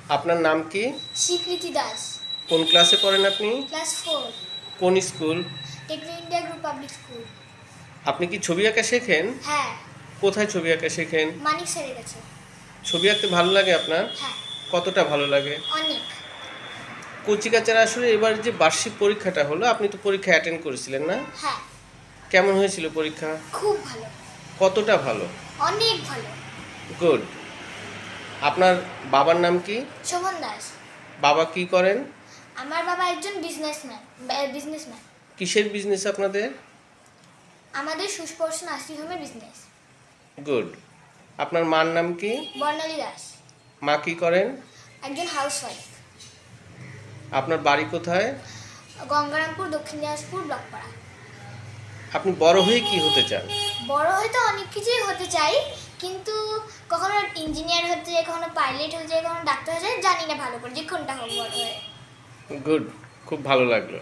আপনার নাম কি? স্বীকৃতি দাস। কোন ক্লাসে পড়েন আপনি? ক্লাস 4। কোন school? Techno India group public school. আপনি কি ছবি আঁকা শেখেন? হ্যাঁ। কোথায় ছবি আঁকা শেখেন? মানিক স্যারের কাছে। ছবি আঁকতে ভালো লাগে আপনার? হ্যাঁ। কতটা ভালো লাগে? অনেক। কচিকাচারা আসলে এবার যে বার্ষিক পরীক্ষাটা হলো, আপনি তো পরীক্ষা অ্যাটেন্ড করেছিলেন না? হ্যাঁ। কেমন হয়েছিল পরীক্ষা? খুব ভালো। কতটা ভালো? অনেক ভালো। গুড। আপনার বাবার নাম কি? শোভন দাস। বাবা কি করেন? আমার বাবা একজন বিজনেসম্যান। কিসের বিজনেস আপনাদের? আমাদের সুস্পর্শ নার্সিং হোমের বিজনেস। গুড। আপনার মার নাম কি? বর্ণালী দাস। মা কি করেন? একজন হাউসওয়াইফ। আপনার বাড়ি কোথায়? গঙ্গারামপুর, দক্ষিণ দিনাজপুর, ব্লকপাড়া। আপনি বড় হয়ে কি হতে চান? বড় হয়তো অনেক কিছুই হতে চাই, কিন্তু কখনো ইঞ্জিনিয়ার হতে চাই, কখনো পাইলট হতে চাই, কখনো ডাক্তার হতে চাই, জানি না ভালো করে যে কোনটা হোক বড় হয়ে। গুড, খুব ভালো লাগলো।